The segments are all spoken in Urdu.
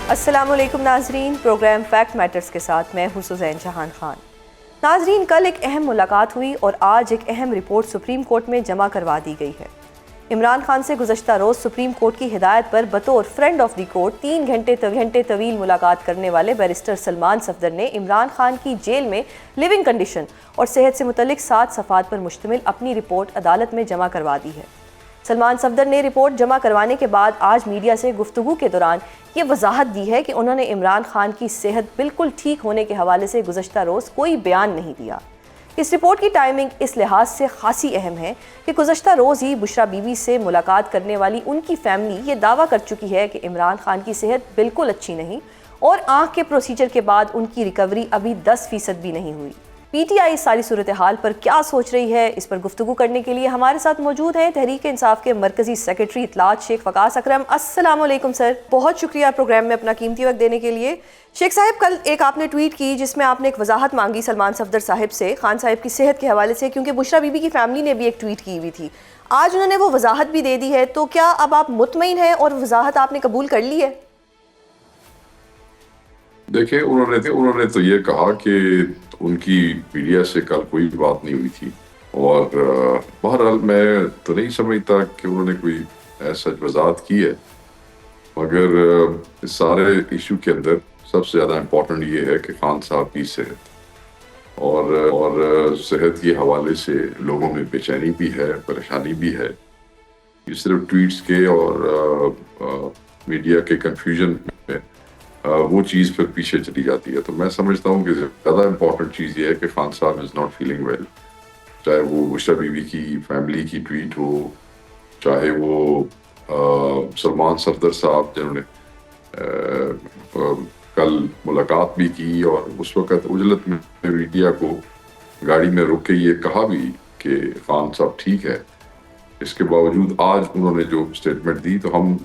السلام علیکم ناظرین، پروگرام فیکٹ میٹرز کے ساتھ میں ہوں سزین جہان خان۔ ناظرین، کل ایک اہم ملاقات ہوئی اور آج ایک اہم رپورٹ سپریم کورٹ میں جمع کروا دی گئی ہے۔ عمران خان سے گزشتہ روز سپریم کورٹ کی ہدایت پر بطور فرینڈ آف دی کورٹ 3 گھنٹے طویل ملاقات کرنے والے بیرسٹر سلمان صفدر نے عمران خان کی جیل میں لیونگ کنڈیشن اور صحت سے متعلق 7 صفحات پر مشتمل اپنی رپورٹ عدالت میں جمع کروا دی ہے۔ سلمان صفدر نے رپورٹ جمع کروانے کے بعد آج میڈیا سے گفتگو کے دوران یہ وضاحت دی ہے کہ انہوں نے عمران خان کی صحت بالکل ٹھیک ہونے کے حوالے سے گزشتہ روز کوئی بیان نہیں دیا۔ اس رپورٹ کی ٹائمنگ اس لحاظ سے خاصی اہم ہے کہ گزشتہ روز ہی بشرا بی بی سے ملاقات کرنے والی ان کی فیملی یہ دعویٰ کر چکی ہے کہ عمران خان کی صحت بالکل اچھی نہیں اور آنکھ کے پروسیجر کے بعد ان کی ریکوری ابھی 10% بھی نہیں ہوئی۔ پی ٹی آئی اس ساری صورتحال پر کیا سوچ رہی ہے، اس پر گفتگو کرنے کے لیے ہمارے ساتھ موجود ہیں تحریک انصاف کے مرکزی سیکرٹری اطلاعات شیخ وقاص اکرم۔ السلام علیکم سر، بہت شکریہ پروگرام میں اپنا قیمتی وقت دینے کے لیے۔ شیخ صاحب، کل ایک آپ نے ٹویٹ کی جس میں آپ نے ایک وضاحت مانگی سلمان صفدر صاحب سے خان صاحب کی صحت کے حوالے سے، کیونکہ بشرا بی بی کی فیملی نے بھی ایک ٹویٹ کی ہوئی تھی۔ آج انہوں نے وہ وضاحت بھی دے دی ہے، تو کیا اب آپ مطمئن ہیں اور وضاحت آپ نے قبول کر لی ہے؟ دیکھیں، انہوں نے تو یہ کہا کہ ان کی میڈیا سے کل کوئی بات نہیں ہوئی تھی، اور بہرحال میں تو نہیں سمجھتا کہ انہوں نے کوئی ایسا وضاحت کی ہے، مگر اس سارے ایشو کے اندر سب سے زیادہ امپورٹنٹ یہ ہے کہ خان صاحب کی صحت اور صحت کے حوالے سے لوگوں میں بے چینی بھی ہے، پریشانی بھی ہے۔ یہ صرف ٹویٹس کے اور میڈیا کے کنفیوژن میں وہ چیز پھر پیچھے چلی جاتی ہے۔ تو میں سمجھتا ہوں کہ زیادہ امپورٹنٹ چیز یہ ہے کہ خان صاحب از ناٹ فیلنگ ویل، چاہے وہ بشرا بی بی کی فیملی کی ٹویٹ ہو، چاہے وہ سلمان صفدر صاحب جنہوں نے کل ملاقات بھی کی اور اس وقت عجلت میں میڈیا کو گاڑی میں روک کے یہ کہا بھی کہ خان صاحب ٹھیک ہے، اس کے باوجود آج انہوں نے جو سٹیٹمنٹ دی، تو ہم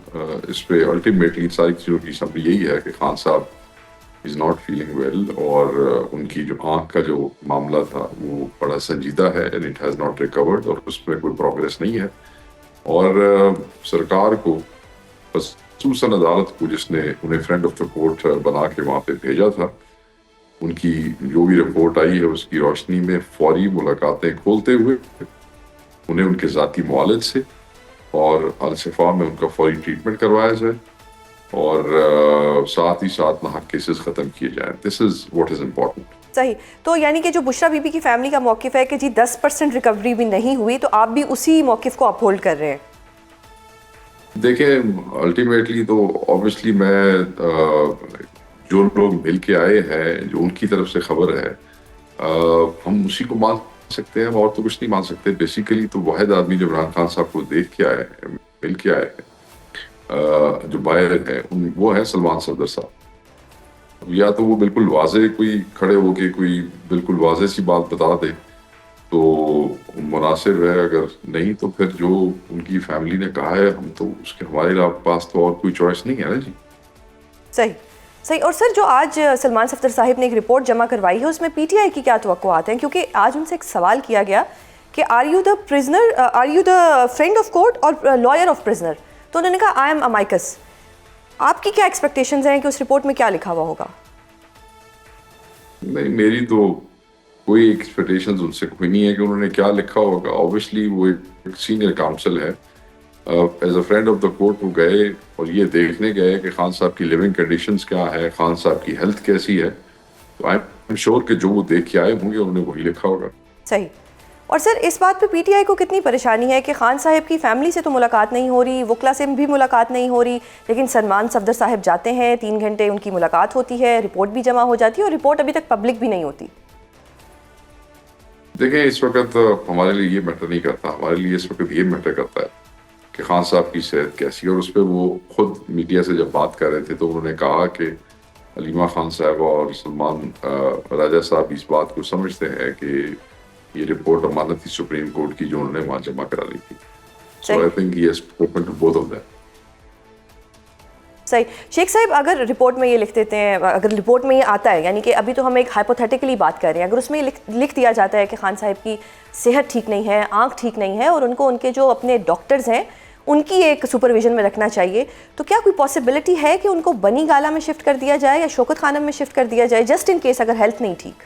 اس پہ الٹیمیٹلی ساری چیزوں کی سمری یہی ہے کہ خان صاحب از ناٹ فیلنگ ویل، اور ان کی جو آنکھ کا جو معاملہ تھا وہ بڑا سنجیدہ ہے، and it has not record, اور اس میں کوئی پروگریس نہیں ہے۔ اور سرکار کو، خصوصاً عدالت کو جس نے انہیں فرینڈ آف دا کورٹ بنا کے وہاں پہ بھیجا تھا، ان کی جو بھی رپورٹ آئی ہے اس کی روشنی میں فوری ملاقاتیں کھولتے ہوئے انہیں ان کے ذاتی معالج سے اور الشفا میں ان کا فوری ٹریٹمنٹ کروایا جائے، اور ساتھ ہی ساتھ ناحق کیسز ختم کیے جائیں۔ دس از واٹ از امپورٹنٹ۔ صحیح، تو یعنی کہ جو بشرا بی بی کی فیملی کا موقف ہے کہ جی 10% ریکوری بھی نہیں ہوئی، تو آپ بھی اسی موقف کو اپہولڈ کر رہے ہیں؟ دیکھیں، الٹیمیٹلی تو آبویسلی میں جو لوگ مل کے آئے ہیں، جو ان کی طرف سے خبر ہے، ہم اسی کو مان سکتے ہیں، اور تو کچھ نہیں مان سکتے۔ بیسیکلی تو واحد آدمی جو عمران خان صاحب کو دیکھ کے آئے ہیں، مل کے آئے ہیں، جو باہر ہیں، وہ ہیں سلمان صفدر صاحب۔ یا تو وہ بالکل واضح کوئی کھڑے ہو کے کوئی بالکل واضح سی بات بتا دے تو مناسب ہے، اگر نہیں تو پھر جو ان کی فیملی نے کہا ہے، ہم تو اس کے ہمارے پاس تو اور کوئی چوائس نہیں ہے نا جی۔ صحیح۔ اور سر، جو آج سلمان صفدر صاحب نے ایک رپورٹ جمع کروائی ہے، اس میں پی ٹی آئی کی کیا توقعات ہیں؟ کیونکہ آج ان سے ایک سوال کیا گیا کہ are you the friend of court اور لائر آف پرزنر، تو انہوں نے کہا آئی ایم امائکس۔ آپ کی کیا ایکسپیکٹیشنز ہیں کہ اس رپورٹ میں کیا لکھا ہوا ہوگا؟ نہیں، میری تو کوئی ایکسپیکٹیشنز ان سے کوئی نہیں ہے کہ انہوں نے کیا لکھا ہوگا۔ اوبیسلی وہ ایک سینئر کاؤنسل ہے، as a friend of the court وہ گئے اور یہ دیکھنے گئے کہ خان صاحب کی لیونگ کنڈیشنز کیا ہے، خان صاحب کی ہیلتھ کیسی ہے، تو آئی ایم شیور کہ جو وہ دیکھ کے آئے ہوں گے انہوں نے وہی لکھا ہوگا۔ صحیح۔ اور سر، اس بات پہ پی ٹی آئی کو کتنی پریشانی ہے کہ خان صاحب کی فیملی سے تو ملاقات نہیں ہو رہی، وکلا سے بھی ملاقات نہیں ہو رہی، لیکن سلمان صفدر صاحب جاتے ہیں، 3 گھنٹے ان کی ملاقات ہوتی ہے، رپورٹ بھی جمع ہو جاتی ہے، اور رپورٹ ابھی تک پبلک بھی نہیں ہوتی؟ دیکھیں، اس وقت ہمارے لیے یہ میٹر نہیں کرتا، ہمارے لیے اس وقت یہ میٹر کرتا ہے کہ خان صاحب کی صحت کیسی ہے۔ اور اس پہ وہ خود میڈیا سے جب بات کر رہے تھے تو انہوں نے کہا کہ علیمہ خان صاحب اور سلمان راجہ صاحب اس بات کو سمجھتے ہیں کہ یہ رپورٹ امانت تھی سپریم کورٹ کی جو انہوں نے وہاں جمع کرا لی تھی۔ So I think he has spoken to both of them. صحیح۔ شیخ صاحب، اگر رپورٹ میں یہ لکھ دیتے ہیں، اگر رپورٹ میں یہ آتا ہے، یعنی کہ ابھی تو ہم ایک ہائپوتھیٹیکلی بات کر رہے ہیں، اگر اس میں لکھ دیا جاتا ہے کہ خان صاحب کی صحت ٹھیک نہیں ہے، آنکھ ٹھیک نہیں ہے، اور ان کے جو اپنے ڈاکٹرز ہیں ان کی ایک سپرویژن میں رکھنا چاہیے. تو کیا کوئی پاسبلٹی ہے کہ ان کو بنی گالا میں شفٹ کر دیا جائے یا شوکت خانم میں شفٹ کر دیا جائے, جسٹ ان کیس اگر ہیلتھ نہیں ٹھیک؟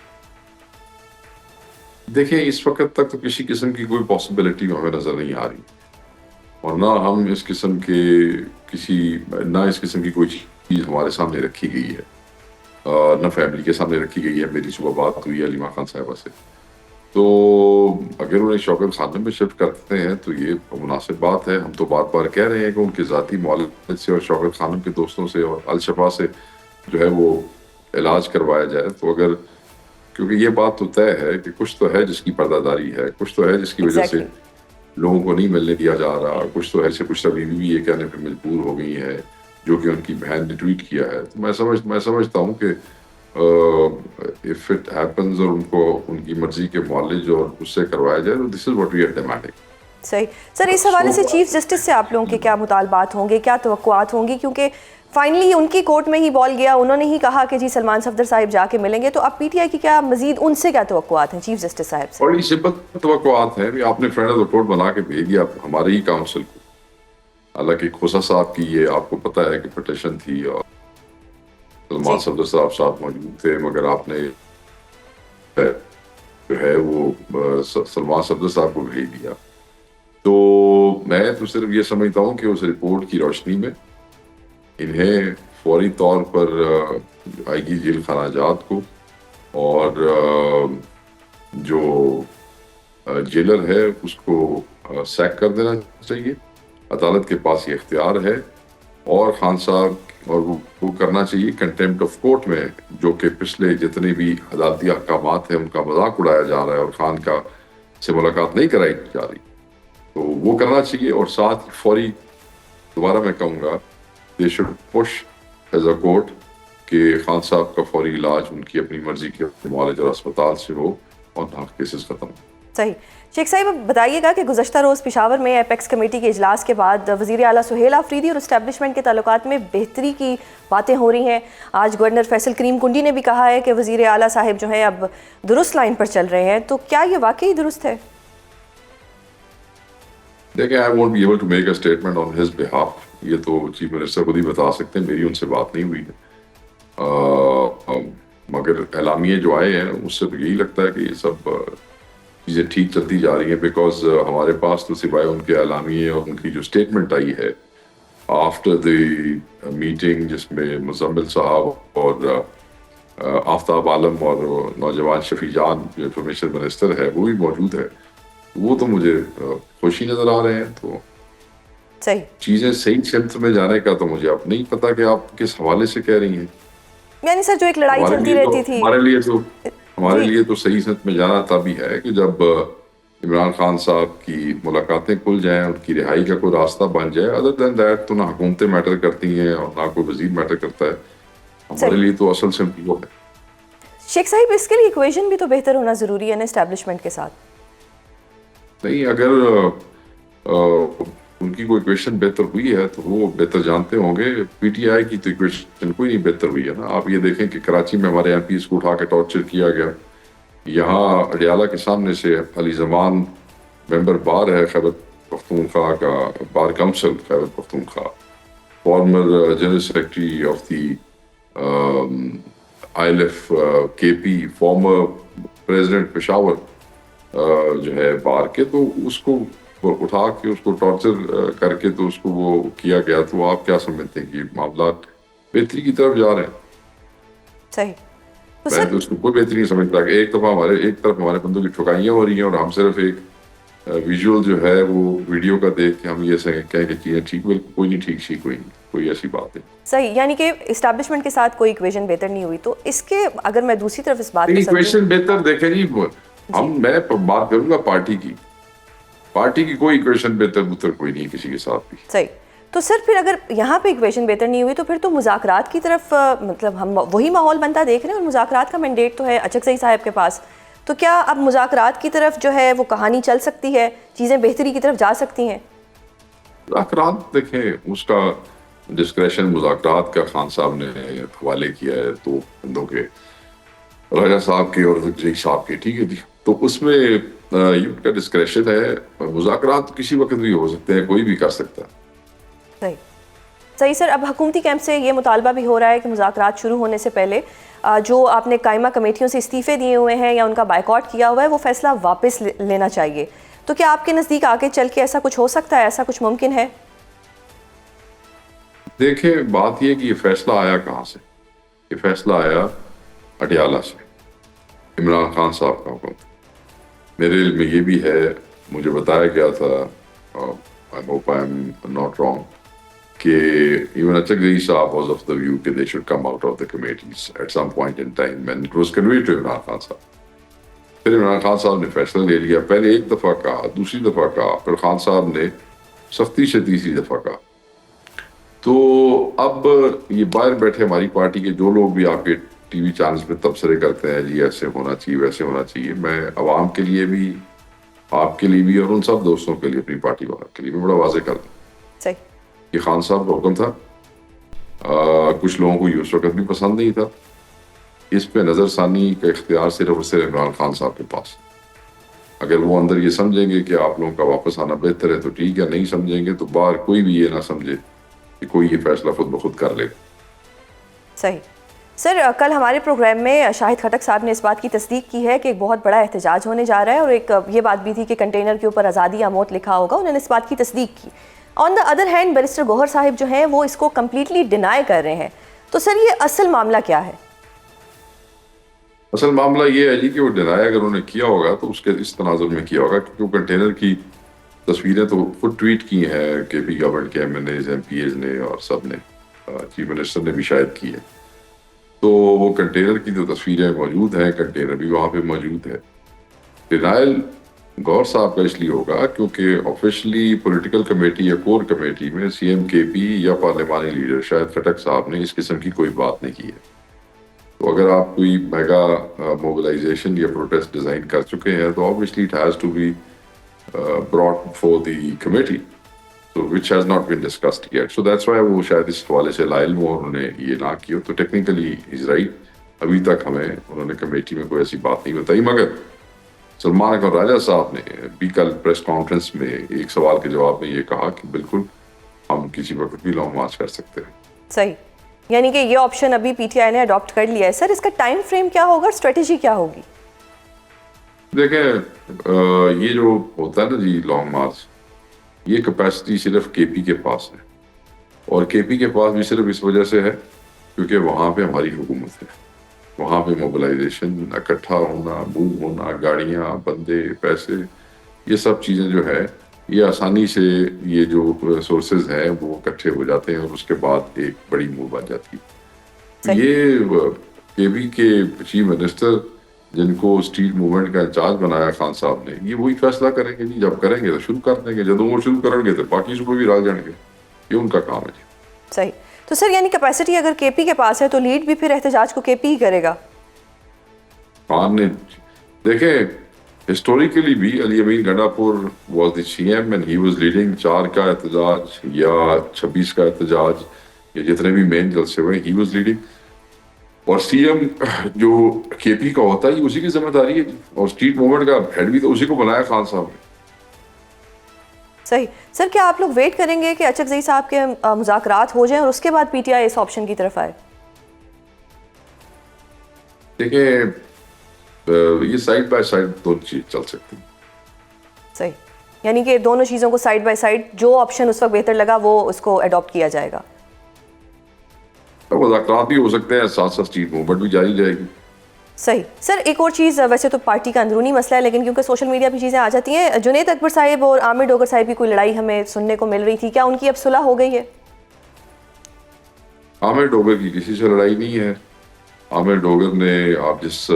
دیکھیں اس وقت تک تو کسی قسم کی کوئی پاسبلٹی ہمیں نظر نہیں آ رہی, اور نہ ہم اس قسم کی کوئی چیز ہمارے سامنے رکھی گئی ہے, نہ فیملی کے سامنے رکھی گئی ہے. میری صبح بات ہوئی ہے علیمہ خان صاحبہ سے, تو اگر انہیں شوکت خانم میں شفٹ کرتے ہیں تو یہ مناسب بات ہے. ہم تو بار بار کہہ رہے ہیں کہ ان کے ذاتی معالجے سے اور شوکت خانم کے دوستوں سے اور الشفا سے جو ہے وہ علاج کروایا جائے. تو اگر کیونکہ یہ بات تو طے ہے کہ کچھ تو ہے جس کی پردہ داری ہے, کچھ تو ہے جس کی وجہ سے لوگوں کو نہیں ملنے دیا جا رہا, کچھ تو ایسے کچھ ابھی بھی یہ کہنے پہ مجبور ہو گئی ہے جو کہ ان کی بہن نے ٹویٹ کیا ہے. تو میں سمجھتا ہوں کہ if it happens اور ان کو ان کی مرضی کے معالج اور اس سے کروایا جائے تو this is what we are demanding. صحیح سر, اس حوالے سے چیف جسٹس سے آپ لوگوں کے کیا مطالبات ہوں گے, کیا توقعات ہوں گی؟ کیونکہ فائنلی ان کی کورٹ میں ہی بال گیا, انہوں نے ہی کہا کہ جی سلمان صفدر صاحب جا کے ملیں گے. تو اب پی ٹی آئی کی کیا مزید ان سے کیا توقعات ہیں چیف جسٹس صاحب سے؟ بڑی سمپل توقعات ہیں. آپ نے فرینڈ رپورٹ بنا کے بھیج دیا ہمارے ہی کاؤنسل کو, حالانکہ کھوسا صاحب کی یہ آپ کو پتہ ہے کہ پٹیشن تھی اور سلمان صفدر صاحب ساتھ موجود تھے, مگر آپ نے جو ہے وہ سلمان صفدر صاحب کو بھیج دیا. تو میں تو صرف یہ سمجھتا ہوں کہ اس رپورٹ کی روشنی میں انہیں فوری طور پر آئی گی جیل خانہ جات کو, اور جو جیلر ہے اس کو سیک کر دینا چاہیے. عدالت کے پاس یہ اختیار ہے, اور خان صاحب اور وہ کرنا چاہیے کنٹیمپٹ آف کورٹ میں, جو کہ پچھلے جتنے بھی عدالتی احکامات ہیں ان کا مذاق اڑایا جا رہا ہے اور خان کا سے ملاقات نہیں کرائی جا رہی, تو وہ کرنا چاہیے. اور ساتھ فوری دوبارہ میں کہوں گا they should push as a court کہ خان صاحب کا فوری علاج ان کی اپنی مرضی کے معالج اور اسپتال سے ہو اور کیسز ختم ہو. صحیح. شیخ صاحب بتائیے گا کہ گزشتہ روز پشاور میں ایپیکس کمیٹی کے اجلاس کے بعد وزیر اعلیٰ سہیل آفریدی اور اسٹیبلشمنٹ کے تعلقات میں بہتری کی باتیں ہو رہی ہیں. آج گورنر فیصل کریم کنڈی نے بھی کہا ہے کہ وزیر اعلیٰ صاحب جو ہیں اب درست لائن پر چل رہے ہیں. تو کیا یہ واقعی درست ہے؟ دیکھیں I won't be able to make a statement on his behalf. یہ تو چیف منسٹر خود ہی بتا سکتے ہیں, میری ان سے بات نہیں ہوئی ہے. مگر اعلامیے جو آئے ہیں اس سے تو یہی لگتا ہے کہ یہ سب چیزیں ٹھیک چلتی جا رہی ہیں, بیکاز ہمارے پاس تو سوائے ان کے اعلامیے اور ان کی جو اسٹیٹمنٹ آئی ہے آفٹر دی میٹنگ جس میں مزمل صاحب اور آفتاب عالم اور نوجوان شفیع جان جو انفارمیشن منسٹر ہے وہ بھی موجود ہے, وہ تو مجھے خوشی نظر آ رہے ہیں. تو صحیح چیزیں صحیح سمت میں جانے کا تو مجھے اب نہیں پتا کہ آپ کس حوالے سے کہہ رہی ہیں. یعنی سر جو ایک لڑائی چلتی رہتی تھی ہمارے لیے تو صحیح سمت میں جانا تب ہی ہے کہ جب عمران خان صاحب کی ملاقاتیں کھل جائیں, ان کی رہائی کا کوئی راستہ بن جائے. ادر دین دیٹ تو نہ حکومتیں میٹر کرتی ہیں اور نہ کوئی وزیر میٹر کرتا ہے. ہمارے لیے تو اصل سمت وہ ہے. شیخ صاحب اس کے لیے ایکویژن بھی تو بہتر ہونا ضروری ہے نا اسٹیبلشمنٹ کے ساتھ. نہیں, اگر ان کی کوئی ایکویشن بہتر ہوئی ہے تو وہ بہتر جانتے ہوں گے. پی ٹی آئی کی تو ایکویشن کوئی نہیں بہتر ہوئی ہے نا. آپ یہ دیکھیں کہ کراچی میں ہمارے ایم پیز کو اٹھا کے ٹارچر کیا گیا. یہاں اڈیالہ کے سامنے سے علی زمان ممبر بار ہے خیبر پختونخوا کا, bar council Khyber Pakhtunkhwa, former general secretary of the I L F K P, farmer president Peshawar جو ہے بار کے, تو اس کو اٹھا کے اس کو ٹارچر کر کے تو اس کو وہ کیا گیا. تو آپ کیا سمجھتے ہیں کہ معاملات بہتری کی طرف جا رہے ہیں؟ صحیح. میں تو اس کو کوئی بہتری نہیں سمجھتا کہ ایک طرف ہمارے بندوں کی ٹھکائیاں ہو رہی ہیں اور ہم صرف ایک ویژول جو ہے وہ ویڈیو کا دیکھ کے ہم یہ کہیں کہ چیزیں ٹھیک, بالکل کوئی نہیں ٹھیک کوئی ایسی بات نہیں. صحیح, یعنی کہ اسٹیبلشمنٹ کے ساتھ کوئی ایکویژن بہتر نہیں ہوئی. تو اس کے اگر میں دوسری طرف اس بات کو ایکویشن بہتر دیکھیں جی, میں بات کروں گا پارٹی کی کوئی ایکویشن بہتر کوئی نہیں کسی کے ساتھ بھی. صحیح. تو سر پھر اگر یہاں پہ ایکویشن بہتر نہیں ہوئی تو پھر تو مذاکرات کی طرف مطلب ہم وہی ماحول بنتا دیکھ رہے ہیں, اور مذاکرات کا مینڈیٹ تو ہے اچکزئی صاحب کے پاس. تو کیا اب مذاکرات کی طرف جو ہے وہ کہانی چل سکتی ہے, چیزیں بہتری کی طرف جا سکتی ہیں؟ مذاکرات دیکھیں اس کا ڈسکریشن مذاکرات کا خان صاحب نے حوالے کیا ہے تو بندوں کے, راجہ صاحب کے اور زکزئی صاحب کے, ٹھیک ہے جی. تو اس میں یہ ان کا ڈسکریشن ہے. مذاکرات کسی وقت بھی ہو سکتے ہیں, کوئی بھی کر سکتا ہے. صحیح صحیح سر. اب حکومتی کیمپ سے یہ مطالبہ بھی ہو رہا ہے کہ مذاکرات شروع ہونے سے پہلے جو آپ نے قائمہ کمیٹیوں سے استعفے دیے ہوئے ہیں یا ان کا بائیکاٹ کیا ہوا ہے وہ فیصلہ واپس لینا چاہیے. تو کیا آپ کے نزدیک آگے چل کے ایسا کچھ ہو سکتا ہے, ایسا کچھ ممکن ہے؟ دیکھیں, بات یہ کہ یہ فیصلہ آیا کہاں سے. یہ فیصلہ آیا اٹیالہ سے, عمران خان صاحب کا حکم. میرے علم میں یہ بھی ہے, مجھے بتایا گیا تھا, I hope I'm not wrong, کہ even Achakzai Saab was of the view that they should come out of the committees at some point in time, and it was conveyed to Imran Khan Saab. پھر عمران خان صاحب نے فیصلہ لے لیا. پہلے ایک دفعہ کہا, دوسری دفعہ کہا, پھر خان صاحب نے سختی سے تیسری دفعہ کہا. تو اب یہ باہر بیٹھے ہماری پارٹی کے جو لوگ بھی آپ کے ٹی وی چینلز پہ تبصرے کرتے ہیں, جی ایسے ہونا چاہیے ویسے ہونا چاہیے, میں عوام کے لیے بھی, آپ کے لیے بھی, اور ان سب دوستوں کے لیے, اپنی پارٹی والوں کے لیے بھی بڑا واضح کر دوں. صحیح. یہ خان صاحب کا حکم تھا. کچھ لوگوں کو یہ اس وقت بھی پسند نہیں تھا. اس پہ نظر ثانی کا اختیار صرف اور صرف عمران خان صاحب کے پاس. اگر وہ اندر یہ سمجھیں گے کہ آپ لوگوں کا واپس آنا بہتر ہے تو ٹھیک ہے, نہیں سمجھیں گے تو باہر کوئی بھی یہ نہ سمجھے کہ کوئی یہ فیصلہ خود بخود کر لے. صحیح. سر, کل ہمارے پروگرام میں شاہد خٹک صاحب نے اس بات کی تصدیق کی ہے کہ ایک بہت بڑا احتجاج ہونے جا رہا ہے, اور ایک یہ بات بھی تھی کہ کنٹینر کے اوپر آزادی یا موت لکھا ہوگا. انہوں نے اس بات کی تصدیق کی. آن دا ادر ہینڈ بیرسٹر گوہر صاحب جو ہیں وہ اس کو کمپلیٹلی ڈینائی کر رہے ہیں. تو سر یہ اصل معاملہ کیا ہے؟ اصل معاملہ یہ ہے جی کہ وہ ڈینائی اگر انہوں نے کیا ہوگا تو اس کے اس تناظر میں کیا ہوگا, کیونکہ وہ کنٹینر کی تصویریں تو خود ٹویٹ کی ہیں کے پی گورنمنٹ کے M N As, M P As نے, اور سب نے, چیف منسٹر نے بھی شاید کی ہے. تو وہ کنٹینر کی جو تصویریں موجود ہیں, کنٹینر بھی وہاں پہ موجود ہے. ڈینائل گور صاحب کا اس لیے ہوگا کیونکہ آفیشلی پولیٹیکل کمیٹی یا کور کمیٹی میں سی ایم کے پی یا پارلیمانی لیڈر شاہد خٹک صاحب نے اس قسم کی کوئی بات نہیں کی ہے. تو اگر آپ کوئی میگا موبلائزیشن یا پروٹیسٹ ڈیزائن کر چکے ہیں تو obviously it has to be brought before the committee, so which has not been discussed yet. So that's why وہ شاید اس حوالے سے لا علم انہوں نے یہ نہ کی. تو ٹیکنیکلی از رائٹ, ابھی تک ہمیں انہوں نے کمیٹی میں کوئی ایسی بات نہیں بتائی. مگر سلمان اکبر راجہ صاحب نے بھی کل پریس کانفرنس میں ایک سوال کے جواب میں یہ کہا کہ بالکل ہم کسی وقت بھی لانگ مارچ کر سکتے ہیں. صحیح. یعنی کہ یہ آپشن ابھی پی ٹی آئی نے اڈاپٹ کر لیا ہے. سر, اس کا ٹائم فریم کیا ہوگا, اسٹریٹجی کیا ہوگی؟ دیکھیں, یہ جو ہوتا ہے نا جی لانگ مارچ, یہ کیپیسٹی صرف کے پی کے پاس ہے, اور کے پی کے پاس بھی صرف اس وجہ سے ہے کیونکہ وہاں پہ ہماری حکومت ہے. وہاں پہ موبلائزیشن, اکٹھا ہونا, موو ہونا, گاڑیاں, بندے, پیسے, یہ سب چیزیں جو ہے یہ آسانی سے یہ جو سورسز ہیں وہ اکٹھے ہو جاتے ہیں, اور اس کے بعد ایک بڑی موو بن جاتی ہے. یہ کے بی کے چیف منسٹر جن کو اسٹریٹ موومنٹ کا انچارج بنایا خان صاحب نے, یہ وہی فیصلہ کریں گے جی. جب کریں گے تو شروع کر دیں گے, جب وہ شروع کریں گے تو باقی اس کو بھی ڈال جائیں گے. یہ ان کا کام ہے جی. صحیح. تو سر یعنی کیپیسٹی اگر کے پی کے پاس ہے تو لیڈ بھی پھر احتجاج کو کے پی ہی کرے گا؟ خان نے دیکھیں ہسٹوریکلی بھی علی Amin Gandapur was the C M and he was leading 4 کا احتجاج یا 26 کا احتجاج یا جتنے بھی مین جلسے ہوئے, ہی واز لیڈنگ. اور سی ایم جو کے پی کا ہوتا ہے یہ اسی کی ذمہ داری ہے, اور اسٹریٹ موومنٹ کا ہیڈ بھی تو اسی کو بنایا خان صاحب نے. صحیح. سر, کیا آپ لوگ ویٹ کریں گے کہ اچکزئی صاحب کے مذاکرات ہو جائیں اور اس کے بعد P T I us option کی طرف آئے؟ دیکھیں, یہ سائڈ بائی سائڈ دونوں چیز چل سکتی ہیں. صحیح. یعنی کہ دونوں چیزوں کو سائڈ بائی سائڈ جو آپشن اس وقت بہتر لگا وہ اس کو اڈاپٹ کیا جائے گا. مذاکرات بھی ہو سکتے ہیں, ساتھ ساتھ اسٹریٹ موومنٹ بھی جاری رہے گی. صحیح. سر, ایک اور چیز, ویسے تو پارٹی کا اندرونی مسئلہ ہے لیکن کیونکہ سوشل میڈیا پہ چیزیں آ جاتی ہیں, جنید اکبر صاحب اور عامر ڈوگر صاحب کی کوئی لڑائی ہمیں سننے کو مل رہی تھی, کیا ان کی اب صلح ہو گئی ہے؟ عامر ڈوگر کی کسی سے لڑائی نہیں ہے. عامر ڈوگر نے آپ جس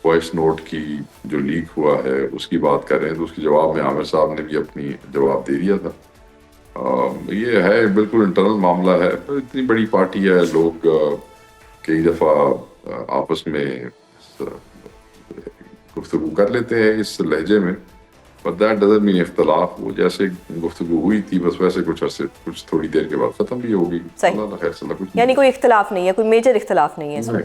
وائس نوٹ کی جو لیک ہوا ہے اس کی بات کر رہے ہیں, تو اس کے جواب میں عامر صاحب نے بھی اپنی جواب دے دیا تھا. یہ ہے بالکل انٹرنل معاملہ ہے. اتنی بڑی پارٹی ہے, لوگ کئی دفعہ آپس میں گفتگو کر لیتے ہیں اس لہجے میں, but that doesn't mean اختلاف. وہ جیسے گفتگو ہوئی تھی بس ویسے کچھ تھوڑی دیر کے بعد ختم بھی ہوگی. یعنی کوئی اختلاف نہیں ہے, کوئی میجر اختلاف نہیں ہے اس میں؟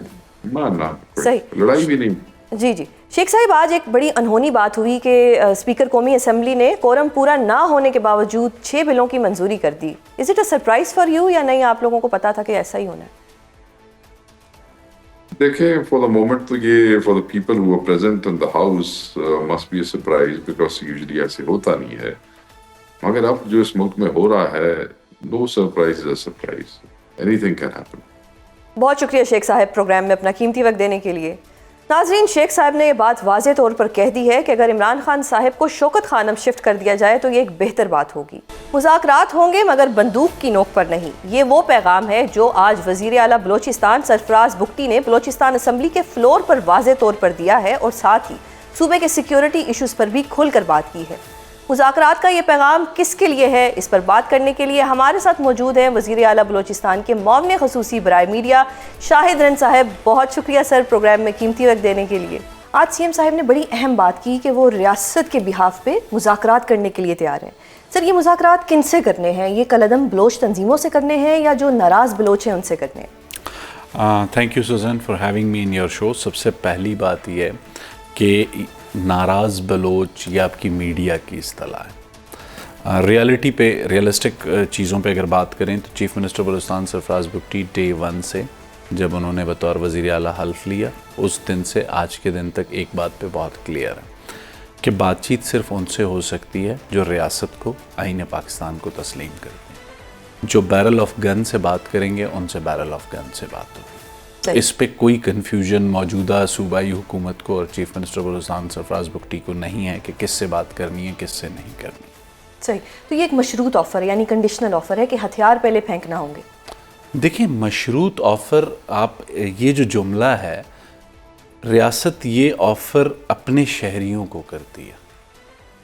نہ, صحیح, لڑائی بھی نہیں. جی جی شیخ صاحب، آج ایک بڑی انہونی بات ہوئی کہ اسپیکر قومی اسمبلی نے کورم پورا نہ ہونے کے باوجود 6 بلوں کی منظوری کر دی. Is it a surprise for you یا نہیں؟ آپ لوگوں کو پتا تھا کہ ایسا ہی ہونا ہے؟ دیکھیں فار دا مومنٹ تو یہ for the people who are present in the house must be a surprise because usually ایسے ہوتا نہیں ہے. مگر اب جو اس ملک میں ہو رہا ہے نو surprise is a surprise, any thing can happen. بہت شکریہ شیخ صاحب پروگرام میں اپنا قیمتی وقت دینے کے لیے. ناظرین، شیخ صاحب نے یہ بات واضح طور پر کہہ دی ہے کہ اگر عمران خان صاحب کو شوکت خانم شفٹ کر دیا جائے تو یہ ایک بہتر بات ہوگی. مذاکرات ہوں گے مگر بندوق کی نوک پر نہیں. یہ وہ پیغام ہے جو آج وزیر اعلیٰ بلوچستان سرفراز بگٹی نے بلوچستان اسمبلی کے فلور پر واضح طور پر دیا ہے، اور ساتھ ہی صوبے کے سیکیورٹی ایشوز پر بھی کھل کر بات کی ہے. مذاکرات کا یہ پیغام کس کے لیے ہے، اس پر بات کرنے کے لیے ہمارے ساتھ موجود ہیں وزیر اعلیٰ بلوچستان کے معاون خصوصی برائے میڈیا شاہد رن صاحب. بہت شکریہ سر پروگرام میں قیمتی وقت دینے کے لیے. آج سی ایم صاحب نے بڑی اہم بات کی کہ وہ ریاست کے بہاف پہ مذاکرات کرنے کے لیے تیار ہیں. سر، یہ مذاکرات کن سے کرنے ہیں؟ یہ کالعدم بلوچ تنظیموں سے کرنے ہیں یا جو ناراض بلوچ ہیں ان سے کرنے ہیں؟ Thank you Susan for having me in your show. سب سے پہلی بات یہ ہے کہ ناراض بلوچ یہ آپ کی میڈیا کی اصطلاح ہے. ریالٹی پہ، ریئلسٹک چیزوں پہ اگر بات کریں تو چیف منسٹر بلوچستان سرفراز بگٹی ڈے 1 سے جب انہوں نے بطور وزیر اعلیٰ حلف لیا اس دن سے آج کے دن تک ایک بات پہ بہت کلیئر ہے کہ بات چیت صرف ان سے ہو سکتی ہے جو ریاست کو، آئین پاکستان کو تسلیم کرتے ہیں. جو بیرل آف گن سے بات کریں گے ان سے بیرل آف گن سے بات ہوگی. اس پہ کوئی کنفیوژن موجودہ صوبائی حکومت کو اور چیف منسٹر بلوچستان سرفراز بگٹی کو نہیں ہے کہ کس سے بات کرنی ہے، کس سے نہیں کرنی. صحیح. تو یہ ایک مشروط آفر یعنی کنڈیشنل آفر ہے کہ ہتھیار پہلے پھینکنا ہوں گے. دیکھیں، مشروط آفر، آپ یہ جو جملہ ہے، ریاست یہ آفر اپنے شہریوں کو کرتی ہے.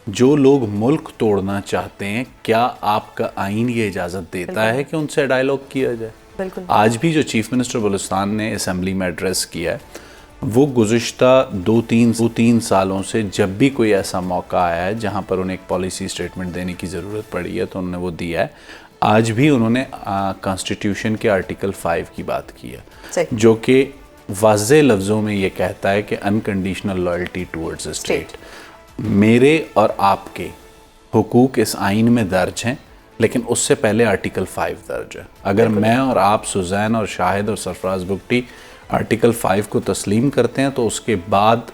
جو لوگ ملک توڑنا چاہتے ہیں، کیا آپ کا آئین یہ اجازت دیتا ہے کہ ان سے ڈائیلاگ کیا جائے؟ بالکل. آج بھی جو چیف منسٹر بلوچستان نے اسمبلی میں ایڈریس کیا ہے وہ گزشتہ دو تین سالوں سے جب بھی کوئی ایسا موقع آیا ہے جہاں پر انہیں ایک پالیسی سٹیٹمنٹ دینے کی ضرورت پڑی ہے تو انہوں نے وہ دیا ہے. آج بھی انہوں نے کانسٹیٹیوشن کے آرٹیکل 5 کی بات کی ہے جو کہ واضح لفظوں میں یہ کہتا ہے کہ انکنڈیشنل لائلٹی ٹورڈز اسٹیٹ. میرے اور آپ کے حقوق اس آئین میں درج ہیں لیکن اس سے پہلے آرٹیکل 5 درج ہے. اگر میں اور آپ سوزین اور شاہد اور سرفراز بگٹی آرٹیکل 5 کو تسلیم کرتے ہیں تو اس کے بعد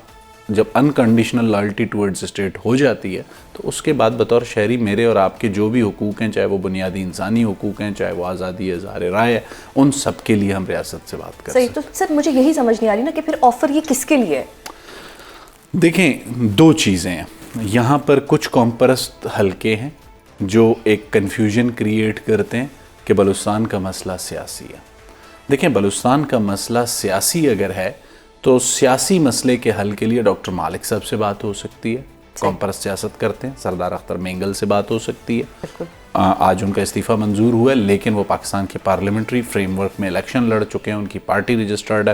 جب انکنڈیشنل لائلٹی ٹورڈز اسٹیٹ ہو جاتی ہے تو اس کے بعد بطور شہری میرے اور آپ کے جو بھی حقوق ہیں، چاہے وہ بنیادی انسانی حقوق ہیں، چاہے وہ آزادی اظہار رائے ہے، ان سب کے لیے ہم ریاست سے بات کر سکتے ہیں. صحیح. تو سر مجھے یہی سمجھ نہیں آ رہی نا کہ پھر آفر یہ کس کے لیے ہے؟ دیکھیں، دو چیزیں ہیں یہاں پر. کچھ قوم پرست حلقے ہیں جو ایک کنفیوژن کریٹ کرتے ہیں کہ بلوچستان کا مسئلہ سیاسی ہے. دیکھیں، بلوچستان کا مسئلہ سیاسی اگر ہے تو سیاسی مسئلے کے حل کے لیے ڈاکٹر مالک صاحب سے بات ہو سکتی ہے، قوم پرست سیاست کرتے ہیں. سردار اختر مینگل سے بات ہو سکتی ہے. آج ان کا استعفیٰ منظور ہوا ہے لیکن وہ پاکستان کے پارلیمنٹری فریم ورک میں الیکشن لڑ چکے ہیں، ان کی پارٹی رجسٹرڈ ہے.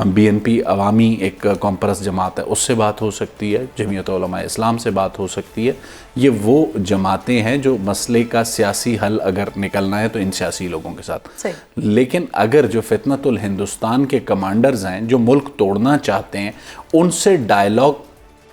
بی این پی عوامی ایک قوم پرست جماعت ہے، اس سے بات ہو سکتی ہے. جمعیت علماء اسلام سے بات ہو سکتی ہے. یہ وہ جماعتیں ہیں جو مسئلے کا سیاسی حل اگر نکلنا ہے تو ان سیاسی لوگوں کے ساتھ. لیکن اگر جو فتنۃ الہندوستان کے کمانڈرز ہیں جو ملک توڑنا چاہتے ہیں، ان سے ڈائیلاگ